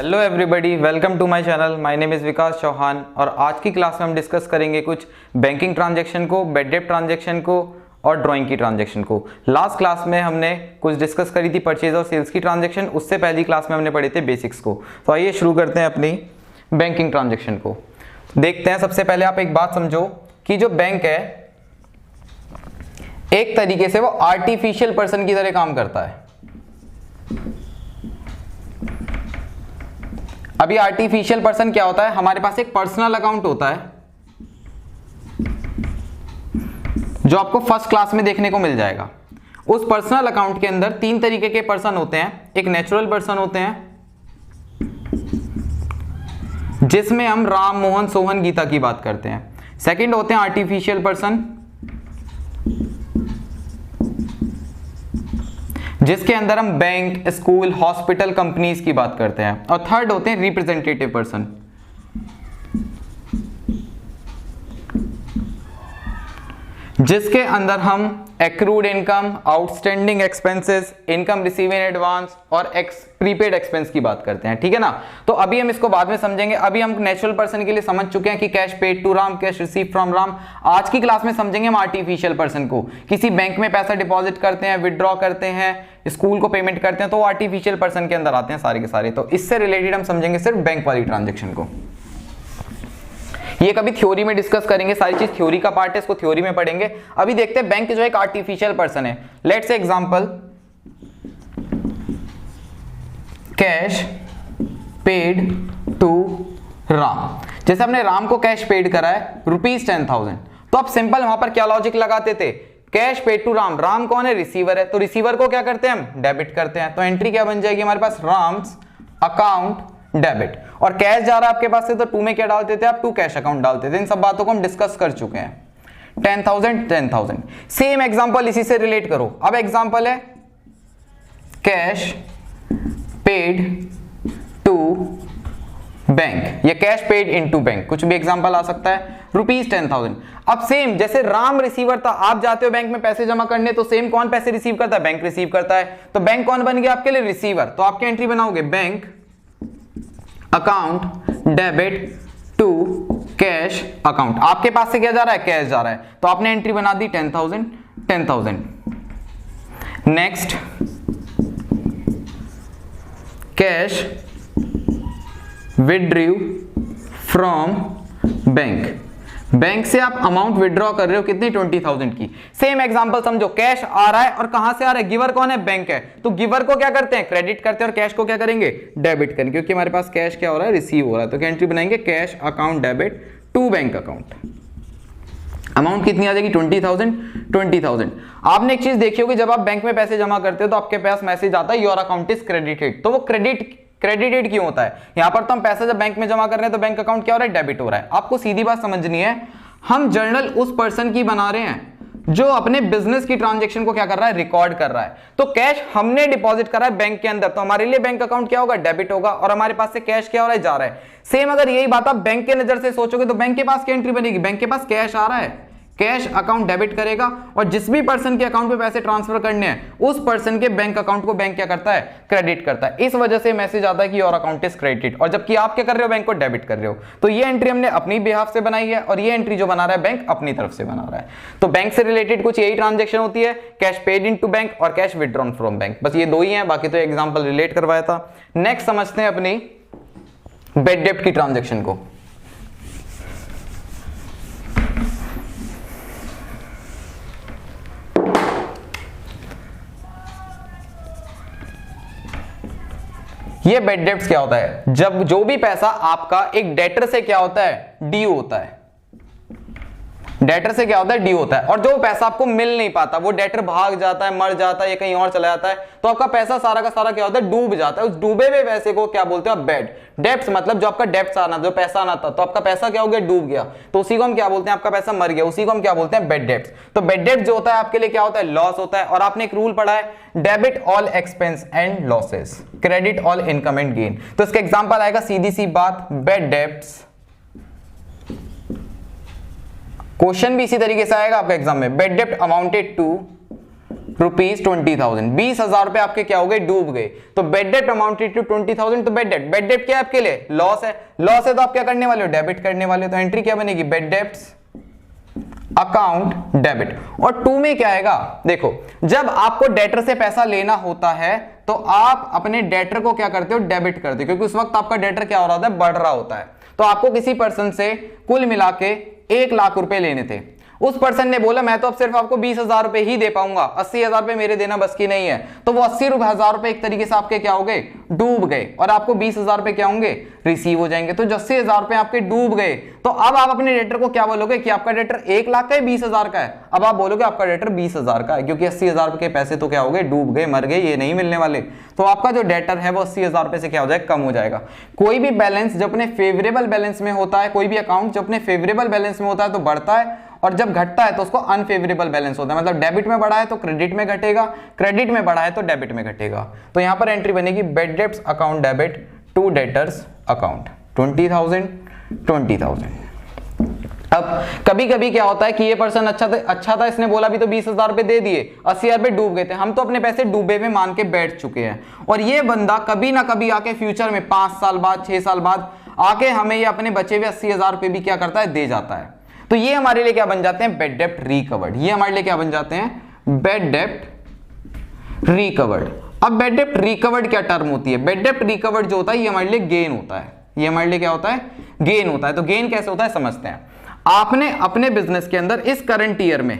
Hello everybody, welcome to my channel. My name is Vikas Chauhan और आज की क्लास में हम डिस्कस करेंगे कुछ बैंकिंग ट्रांजैक्शन को, बैड डेट ट्रांजैक्शन को और ड्राइंग की ट्रांजैक्शन को। लास्ट क्लास में हमने कुछ डिस्कस करी थी परचेज और सेल्स की ट्रांजैक्शन, उससे पहली क्लास में हमने पढ़े थे बेसिक्स को। तो आइए शुरू करते हैं अपनी बैंकिंग ट्रांजैक्शन को। देखते हैं, सबसे पहले आप एक बात समझो कि जो बैंक है एक तरीके से वो आर्टिफिशियल पर्सन की तरह काम करता है। अभी आर्टिफिशियल पर्सन क्या होता है? हमारे पास एक पर्सनल अकाउंट होता है जो आपको फर्स्ट क्लास में देखने को मिल जाएगा। उस पर्सनल अकाउंट के अंदर तीन तरीके के पर्सन होते हैं। एक नेचुरल पर्सन होते हैं जिसमें हम राम, मोहन, सोहन, गीता की बात करते हैं। सेकंड होते हैं आर्टिफिशियल पर्सन जिसके अंदर हम बैंक, स्कूल, हॉस्पिटल, कंपनीज की बात करते हैं। और थर्ड होते हैं रिप्रेजेंटेटिव पर्सन जिसके अंदर हम accrued income, outstanding expenses, income receive in advance और प्रीपेड एक्सपेंस की बात करते हैं। ठीक है ना? तो अभी हम इसको बाद में समझेंगे। अभी हम नेचुरल पर्सन के लिए समझ चुके हैं कि cash paid to Ram, cash receive from Ram. आज की क्लास में समझेंगे हम आर्टिफिशियल पर्सन को। किसी बैंक में पैसा डिपॉजिट करते हैं, विदड्रॉ करते हैं, स्कूल को पेमेंट करते हैं, तो वो आर्टिफिशियल पर्सन के अंदर आते हैं सारे के सारे। तो इससे रिलेटेड हम समझेंगे सिर्फ बैंक वाली ट्रांजेक्शन को। ये कभी थ्योरी में डिस्कस करेंगे, सारी चीज थ्योरी का पार्ट है, इसको थ्योरी में पढ़ेंगे। अभी देखते हैं बैंक जो एक आर्टिफिशियल पर्सन है। Let's say example, cash paid to Ram. जैसे हमने राम को कैश पेड करा है ₹10,000, तो अब सिंपल वहां पर क्या लॉजिक लगाते थे? Cash paid to Ram, Ram कौन है? रिसीवर है। तो रिसीवर को क्या करते हैं हम? डेबिट करते हैं। तो एंट्री क्या बन जाएगी हमारे पास? राम्स अकाउंट डेबिट। और कैश जा रहा है आपके पास से, तो टू में क्या डालते थे आप? टू कैश अकाउंट डालते थे। इन सब बातों को हम डिस्कस कर चुके हैं। 10,000 सेम एग्जांपल इसी से रिलेट करो। अब एग्जांपल है कैश पेड टू बैंक या कैश पेड इनटू बैंक, कुछ भी एग्जांपल आ सकता है। ₹10,000। अब सेम जैसे राम रिसीवर था, आप जाते हो बैंक में पैसे जमा करने, तो सेम कौन पैसे रिसीव करता है? बैंक रिसीव करता है। तो बैंक कौन बन गया आपके लिए? रिसीवर। तो आपकी एंट्री बनाओगे bank account debit to cash account. आपके पास से क्या जा रहा है? कैश जा रहा है। तो आपने एंट्री बना दी 10,000। Next, cash withdraw from bank. Bank से आप अमाउंट विड्रॉ कर रहे हो कितनी? 20,000 की। सेम एग्जांपल समझो, कैश आ रहा है और कहां से आ रहा है? गिवर कौन है? बैंक है। तो गिवर को क्या करते हैं? क्रेडिट करते हैं। और कैश को क्या करेंगे? डेबिट करेंगे, क्योंकि हमारे पास कैश क्या हो रहा है? रिसीव हो रहा है। तो क्या एंट्री बनाएंगे? Cash account debit to bank account. Amount कितनी आ जाएगी? 20,000। आपने एक चीज देखी होगी, जब आप बैंक में पैसे जमा करते हो तो आपके पास मैसेज आता है योर अकाउंट इज क्रेडिटेड। तो वो क्रेडिटेड क्यों होता है? यहां पर तो हम पैसा जब बैंक में जमा कर रहे हैं तो बैंक अकाउंट क्या हो रहा है? डेबिट हो रहा है। आपको सीधी बात समझनी है, हम जर्नल उस पर्सन की बना रहे हैं जो अपने बिजनेस की ट्रांजैक्शन को क्या कर रहा है? रिकॉर्ड कर रहा है। तो कैश हमने डिपॉजिट करा है बैंक के अंदर, तो हमारे लिए बैंक अकाउंट क्या होगा? डेबिट होगा। और हमारे पास से कैश क्या हो रहा है? जा रहा है। सेम अगर यही बात आप बैंक के नजर से सोचोगे तो बैंक के पास क्या एंट्री बनेगी? बैंक के पास कैश आ रहा है, कैश अकाउंट डेबिट करेगा। और जिस भी पर्सन के अकाउंट पे पैसे ट्रांसफर करने हैं उस पर्सन के बैंक अकाउंट को बैंक क्या करता है? क्रेडिट करता है। इस वजह से मैसेज आता है कि योर अकाउंट इज क्रेडिटेड। और जबकि आप क्या कर रहे हो? बैंक को डेबिट कर रहे हो। तो ये एंट्री हमने अपनी बिहाफ से बनाई है और ये एंट्री जो बना रहा है बैंक अपनी तरफ से बना रहा है। तो बैंक से रिलेटेड कुछ यही ट्रांजेक्शन होती है, कैश पेड इनटू बैंक और कैश विथड्रॉन फ्रॉम बैंक। बस ये दो ही हैं, बाकी तो एग्जांपल रिलेट करवाया था। नेक्स्ट समझते हैं अपनी बैड डेट की ट्रांजेक्शन को। ये बैड डेट्स क्या होता है? जब जो भी पैसा आपका एक डेटर से क्या होता है? ड्यू होता है। डेटर से क्या होता है? ड्यू होता है। और जो पैसा आपको मिल नहीं पाता, वो डेटर भाग जाता है, मर जाता है या कहीं और चला जाता है, तो आपका पैसा सारा का सारा क्या होता है? डूब जाता है। उस डूबे हुए पैसे को क्या बोलते हो? Bad debts. मतलब जो आपका डेट्स आना, जो पैसा आना था, तो आपका पैसा क्या हो गया? डूब गया। तो उसी को हम क्या बोलते हैं? आपका पैसा मर गया, उसी को हम क्या बोलते हैं? Bad debts. तो बैड डेट्स जो होता है आपके लिए क्या होता है? लॉस होता है। और आपने एक रूल पढ़ा है, debit all expense and losses, credit all income and gain. तो इसका एग्जांपल आएगा, सीधी सी बात, बैड डेट्स। क्वेश्चन भी इसी तरीके से आएगा आपका एग्जाम में। बैड डेट अमाउंटेड टू ₹20,000, 20,000 रुपए आपके क्या हो गए, डूब गए। तो बेड डेट अमाउंटेड टू 20,000। तो बेड डेट क्या है आपके लिए, लॉस है। लॉस है तो आप क्या करने वाले हो, डेबिट करने वाले हो। तो एंट्री क्या बनेगी, बेड डेट्स अकाउंट डेबिट। और 2 में क्या आएगा, देखो जब आपको डेटर से पैसा लेना होता है तो आप अपने डेटर को क्या करते हो, डेबिट करते हो, क्योंकि उस वक्त आपका डेटर क्या हो रहा होता है, बढ़ रहा होता है। तो आपको किसी पर्सन से कुल मिला के 1 लाख रुपए लेने थे। उस पर्सन ने बोला मैं तो अब सिर्फ आपको 20,000 रुपए ही दे पाऊंगा, 80,000 रुपए मेरे देना बस की नहीं है। तो वो 80,000 रुपए एक तरीके से आपके क्या हो गए, डूब गए, और आपको 20,000 रुपए क्या होंगे, रिसीव हो जाएंगे। तो 80,000 रुपए आपके डूब गए। तो अब आप अपने डेटर को क्या बोलोगे कि आपका डेटर 1 लाख का है, 20,000 का है। अब आप बोलोगे आपका डेटर 20,000 का है, क्योंकि 80,000 रुपए के पैसे तो क्या हो गए, डूब गए, मर गए, ये नहीं मिलने वाले। तो आपका जो डेटर है वो 80,000 रुपए से क्या हो जाएगा, कम हो जाएगा। कोई भी बैलेंस जो अपने फेवरेबल बैलेंस में होता है, कोई भी अकाउंट जो अपने फेवरेबल बैलेंस में होता है तो बढ़ता है, और जब घटता है तो उसको अनफेवरेबल बैलेंस होता है। मतलब डेबिट में बढ़ा है तो क्रेडिट में घटेगा, क्रेडिट में बढ़ा है तो डेबिट में घटेगा। तो यहां पर एंट्री बनेगी bad debts account debit to debtors account 20,000। अब कभी कभी क्या होता है कि ये पर्सन अच्छा था, इसने बोला भी तो 20,000 रुपए दे दिए, 80,000 रुपए डूब गए थे, हम तो अपने पैसे डूबे हुए मान के बैठ चुके हैं। और ये बंदा कभी ना कभी आके फ्यूचर में 5 साल बाद 6 साल बाद आके हमें ये अपने बचे हुए 80,000 रुपए भी क्या करता है, दे जाता है। तो ये हमारे लिए क्या बन जाते हैं, बेड डेब्ट रिकवर्ड। ये हमारे लिए क्या बन जाते हैं, बेड डेब्ट रिकवर्ड। अब बेड डेब्ट रिकवर्ड क्या टर्म होती है, बेड डेब्ट रिकवर्ड जो होता है ये हमारे लिए गेन होता है। ये हमारे लिए क्या होता है, गेन होता है। तो गेन कैसे होता है समझते हैं। आपने अपने बिजनेस के अंदर इस करंट ईयर में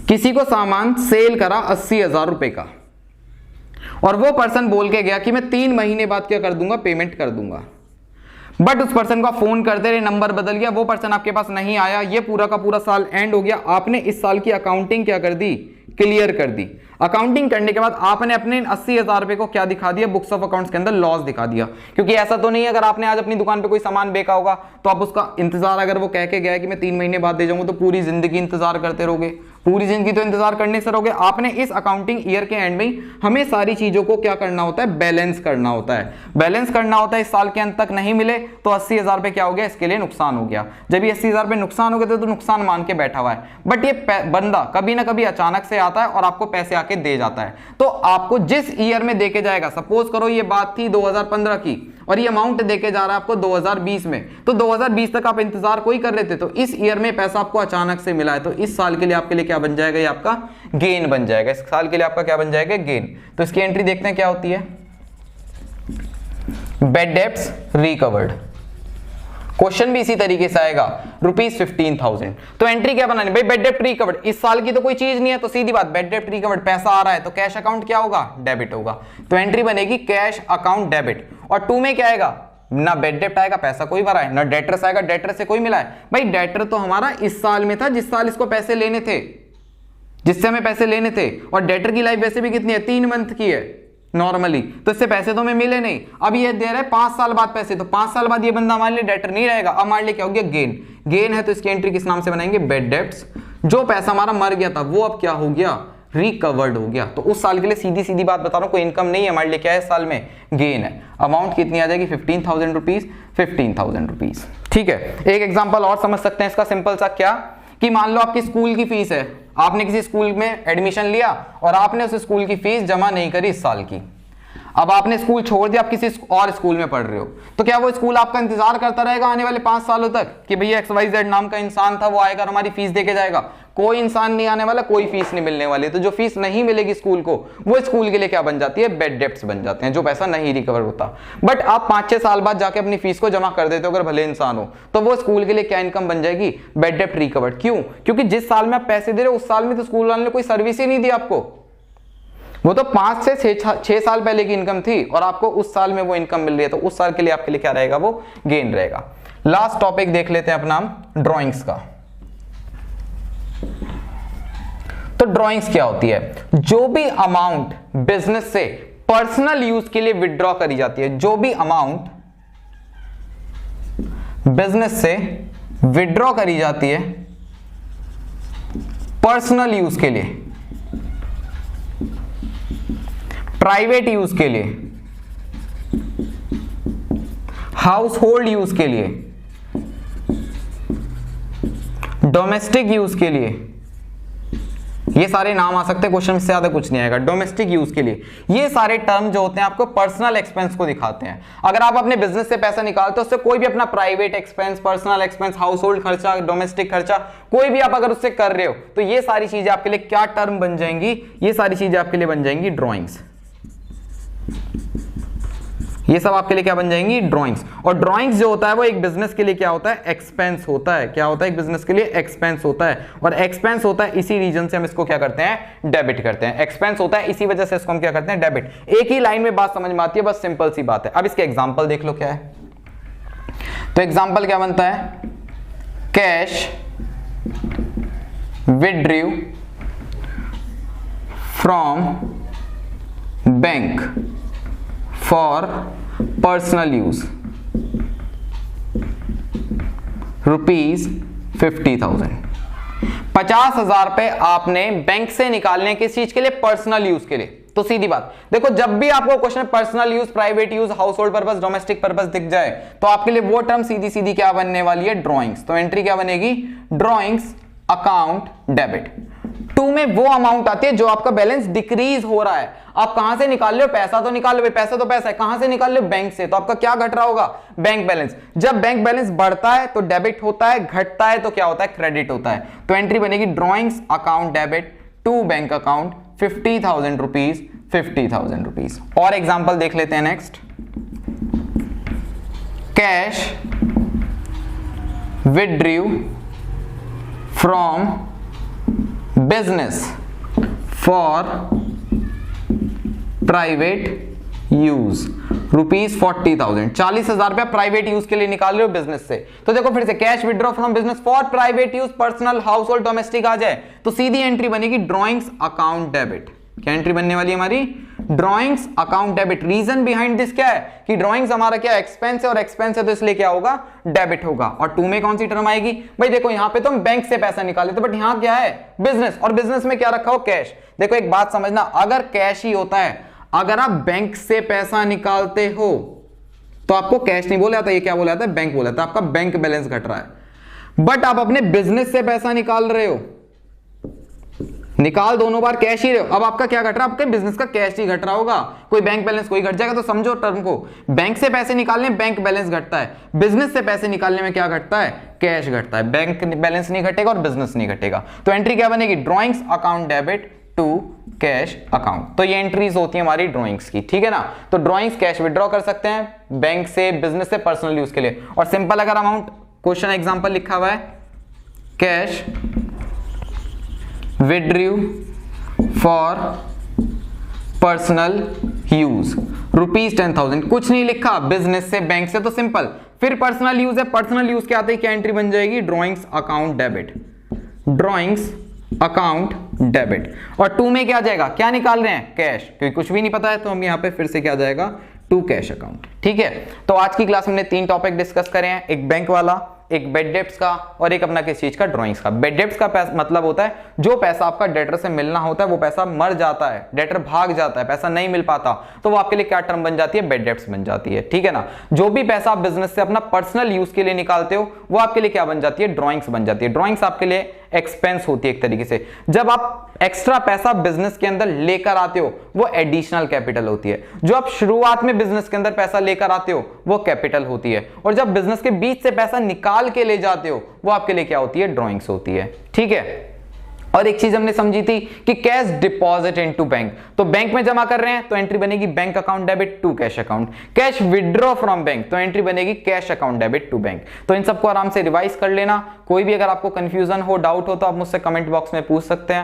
किसी को सामान सेल करा 80,000 रुपए का, और वो पर्सन बोल के गया कि मैं 3 महीने बाद क्या कर दूंगा, पेमेंट कर दूंगा। बट उस पर्सन का फोन करते रहे, नंबर बदल गया, वो पर्सन आपके पास नहीं आया, ये पूरा का पूरा साल एंड हो गया। आपने इस साल की अकाउंटिंग क्या कर दी, क्लियर कर दी। अकाउंटिंग करने के बाद आपने अपने 80,000 रुपए को क्या दिखा दिया, बुक्स ऑफ अकाउंट्स के अंदर लॉस दिखा दिया। क्योंकि ऐसा तो नहीं है अगर आपने आज अपनी दुकान पे कोई सामान बेचा होगा तो आप उसका इंतजार, अगर वो कह के गया है कि मैं 3 महीने बाद दे जाऊंगा, तो पूरी जिंदगी इंतजार करते रहोगे, पूरी जिंदगी तो इंतजार करने से रहोगे। आपने इस अकाउंटिंग ईयर के एंड में हमें सारी चीजों को क्या करना होता है, बैलेंस करना होता है। बैलेंस करना होता है, इस साल के अंत तक नहीं मिले तो 80,000 रुपए क्या हो गया, इसके लिए नुकसान हो गया। जब ये 80,000 रुपए नुकसान हो गए तो नुकसान मान के बैठा हुआ है। बट ये बंदा कभी ना कभी अचानक से आता है और आपको पैसे आके दे जाता है। तो आपको जिस ईयर में देके जाएगा, सपोज करो ये बात थी 2015 की और ये अमाउंट देके जा रहा है आपको 2020 में, तो 2020 तक आप इंतजार कोई कर रहे थे, तो इस ईयर में पैसा आपको अचानक से मिला है, तो इस साल के लिए आपके लिए क्या बन जाएगा, ये आपका गेन बन जाएगा। इस साल के लिए आपका क्या बन जाएगा, गेन। तो इसकी एंट्री देखते हैं क्या होती है, बेड डेब्ट्स रिकवर्ड। क्वेश्चन भी इसी तरीके से आएगा, ₹15,000। तो एंट्री क्या बनानी भाई, बेड डेब्ट रिकवर्ड। इस साल की तो कोई चीज नहीं है, तो सीधी बात बेड डेब्ट रिकवर्ड, पैसा आ रहा है तो कैश अकाउंट क्या होगा, डेबिट होगा। तो एंट्री बनेगी कैश अकाउंट डेबिट। और 2 में क्या आएगा, ना बेड डेब्ट आएगा, पैसा कोई भरा है, ना डेटर्स आएगा, डेटर से कोई मिला है। भाई डेटर तो हमारा इस साल में था जिस साल इसको पैसे लेने थे, जिससे हमें पैसे लेने थे। और डेटर की लाइफ वैसे भी कितनी है, 3 मंथ की है नॉर्मली, तो इससे पैसे तो हमें मिले नहीं। अब ये दे रहा है 5 साल बाद पैसे, तो 5 साल बाद ये बंदा हमारे लिए डेटर नहीं रहेगा, अब हमारे लिए क्या हो गया, गेन। गेन है तो इसकी एंट्री किस नाम से बनाएंगे, बेड डेब्ट्स। जो पैसा हमारा मर गया था वो अब क्या हो गया, रिकवर्ड हो गया। तो उस साल के लिए सीधी सीधी बात बता रहा हूं, कोई इनकम नहीं है हमारे लिए, क्या है इस साल में, गेन है। अमाउंट कितनी आ जाएगी, 15,000 रुपीज, 15,000 रुपीज। ठीक है, एक एग्जांपल और समझ सकते हैं इसका, सिंपल सा, क्या कि मान लो आपकी स्कूल की फीस है, आपने किसी स्कूल में एडमिशन लिया और आपने उस स्कूल की फीस जमा नहीं करी इस साल की। अब आपने स्कूल छोड़ दिया, आप किसी और स्कूल में पढ़ रहे हो, तो क्या वो स्कूल आपका इंतजार करता रहेगा आने वाले 5 सालों तक कि भैया XYZ नाम का इंसान था, वो आएगा और हमारी फीस देके जाएगा? कोई इंसान नहीं आने वाला, कोई फीस नहीं मिलने वाली। तो जो फीस नहीं मिलेगी स्कूल को, वो स्कूल के लिए क्या बन जाती है, बेड डेब्ट्स बन जाते हैं, जो पैसा नहीं रिकवर होता। बट आप 5-6 साल बाद जाके अपनी फीस को जमा कर देते हो, अगर भले इंसान हो, तो वो स्कूल के लिए क्या इनकम बन जाएगी, बेड डेब्ट रिकवर्ड। क्यों? क्योंकि जिस साल में आप पैसे दे रहे हो उस साल में तो स्कूल वाले ने कोई सर्विस ही नहीं दी आपको, वो तो 5 से 6 साल पहले की इनकम थी और आपको उस साल में वो इनकम मिल रही है, तो उस साल के लिए आपके लिए क्या रहेगा, वो गेन रहेगा। लास्ट टॉपिक देख लेते हैं अपना ड्राइंग्स का। तो ड्राइंग्स क्या होती है, जो भी अमाउंट बिजनेस से पर्सनल यूज के लिए विड्रॉ करी जाती है, जो भी अमाउंट बिजनेस से विड्रॉ करी जाती है पर्सनल यूज के लिए, प्राइवेट यूज के लिए, हाउस होल्ड यूज के लिए, डोमेस्टिक यूज के लिए, ये सारे नाम आ सकते हैं, क्वेश्चन से ज्यादा कुछ नहीं आएगा। डोमेस्टिक यूज के लिए ये सारे टर्म जो होते हैं आपको पर्सनल एक्सपेंस को दिखाते हैं। अगर आप अपने बिजनेस से पैसा निकालते हो उससे कोई भी अपना private expense, personal expense, house hold खर्चा, डोमेस्टिक खर्चा कोई भी आप अगर उससे कर रहे हो तो ये सारी चीजें आपके लिए क्या टर्म बन जाएंगी, ये सारी चीजें आपके लिए बन जाएंगी ड्रॉइंग्स। ये सब आपके लिए क्या बन जाएंगी, ड्राइंग्स। और ड्राइंग्स जो होता है वो एक बिजनेस के लिए क्या होता है, एक्सपेंस होता है। क्या होता है, एक बिजनेस के लिए एक्सपेंस होता है। और एक्सपेंस होता है इसी रीजन से हम इसको क्या करते हैं, डेबिट करते हैं। एक्सपेंस होता है इसी वजह से इसको हम क्या करते हैं, डेबिट। एक ही लाइन में बात समझ में आती है, बस सिंपल सी बात है। अब इसके एग्जांपल देख लो क्या है। तो एग्जांपल क्या बनता है, cash withdrew from bank for personal use rupees 50,000। 50,000 रुपए आपने बैंक से निकालने किस चीज के लिए, पर्सनल यूज के लिए। तो सीधी बात देखो, जब भी आपको question personal use, private use, house hold purpose, domestic purpose दिख जाए तो आपके लिए वो टर्म सीधी सीधी क्या बनने वाली है, ड्रॉइंग्स। तो एंट्री क्या बनेगी, ड्रॉइंग्स अकाउंट डेबिट। 2 में वो अमाउंट आती है जो आपका बैलेंस डिक्रीज हो रहा है। आप कहां से निकाल रहे हो, पैसा तो निकाल रहे हो, पैसा तो पैसा है, कहां से निकाल रहे हो, बैंक से। तो आपका क्या घट रहा होगा, बैंक बैलेंस। जब बैंक बैलेंस बढ़ता है तो डेबिट होता है, घटता है तो क्या होता है, क्रेडिट होता है। तो एंट्री बनेगी drawings account debit to bank account 50,000 rupees 50,000 rupees. और एग्जांपल देख लेते हैं next, cash withdrew from business for private use rupees 40,000। 40,000 रुपया प्राइवेट यूज के लिए निकाल रहे हो बिजनेस से। तो देखो फिर से, cash withdraw from business for private use, personal, household, domestic आ जाए तो सीधी एंट्री बनेगी ड्रॉइंग्स अकाउंट डेबिट। क्या एंट्री बनने वाली है हमारी, drawings account debit. Reason behind this क्या है कि ड्रॉइंग्स हमारा क्या एक्सपेंस है, और एक्सपेंस है तो इसलिए क्या होगा, डेबिट होगा। और 2 में कौन सी टर्म आएगी, भाई देखो यहां पे तो हम बैंक से पैसा निकाले थे, बट यहां क्या है, बिजनेस, और बिजनेस में क्या रखा हो, कैश। देखो एक बात समझना, अगर कैश ही होता है, अगर आप बैंक से पैसा निकालते हो तो आपको कैश नहीं बोला जाता, ये क्या बोला जाता है, बैंक बोला जाता है। आपका बैंक बैलेंस घट रहा है। बट आप अपने बिजनेस से पैसा निकाल रहे हो, निकाल दोनों बार कैश ही रहे हो, अब आपका क्या घट रहा है, आपके बिजनेस का कैश ही घट रहा होगा। कोई बैंक बैलेंस कोई घट जाएगा, तो समझो टर्म को, बैंक से पैसे निकालने में बैंक बैलेंस घटता है, बिजनेस से पैसे निकालने में क्या घटता है, कैश घटता है। बैंक बैलेंस नहीं घटेगा और बिजनेस नहीं घटेगा। तो एंट्री क्या बनेगी, drawings account debit to cash account. तो ये एंट्रीज होती है हमारी ड्राइंग्स की, ठीक है ना। तो ड्राइंग्स कैश विड्रॉ कर सकते हैं बैंक से, बिजनेस से, पर्सनल यूज के लिए। और सिंपल अगर अमाउंट, क्वेश्चन एग्जांपल लिखा हुआ है, cash withdrew for personal use rupees 10,000। कुछ नहीं लिखा, बिजनेस से, बैंक से, तो सिंपल। फिर पर्सनल यूज है, पर्सनल यूज के आते ही क्या एंट्री बन जाएगी, drawings account debit, drawings account debit. और 2 में क्या आ जाएगा, क्या निकाल रहे हैं, कैश, क्योंकि कुछ भी नहीं पता है तो हम यहाँ पे फिर से क्या आ जाएगा, टू कैश अकाउंट। ठीक है, तो आज की क्लास में हमने 3 टॉपिक डिस्कस करे हैं, एक बैंक वाला, एक बेड डेब्ट्स का, और एक अपना किस चीज का, ड्राइंग्स का। बेड डेब्ट्स का मतलब होता है जो पैसा आपका डेटर से मिलना होता है, वो पैसा मर जाता है, डेटर भाग जाता है, पैसा नहीं मिल पाता, तो वो आपके लिए क्या टर्म बन जाती है, बेड डेब्ट्स बन जाती है। ठीक है ना। जो भी पैसा आप बिजनेस से अपना पर्सनल यूज के लिए निकालते हो वो आपके लिए क्या बन जाती है, ड्राइंग्स बन जाती है। ड्राइंग्स आपके लिए एक्सपेंस होती है एक तरीके से। जब आप एक्स्ट्रा पैसा बिजनेस के अंदर लेकर आते हो वो एडिशनल कैपिटल होती है। जो आप शुरुआत में बिजनेस के अंदर पैसा लेकर आते हो वो कैपिटल होती है। और जब बिजनेस के बीच से पैसा निकाल के ले जाते हो वो आपके लिए क्या होती है, ड्राइंग्स होती है। ठीक है। और एक चीज हमने समझी थी कि कैश डिपॉजिट इनटू बैंक, तो बैंक में जमा कर रहे हैं तो एंट्री बनेगी bank account debit to cash account. Cash withdraw from bank तो एंट्री बनेगी cash account debit to bank. तो इन सबको आराम से रिवाइज कर लेना। कोई भी अगर आपको कंफ्यूजन हो, डाउट हो तो आप मुझसे कमेंट बॉक्स में पूछ सकते हैं।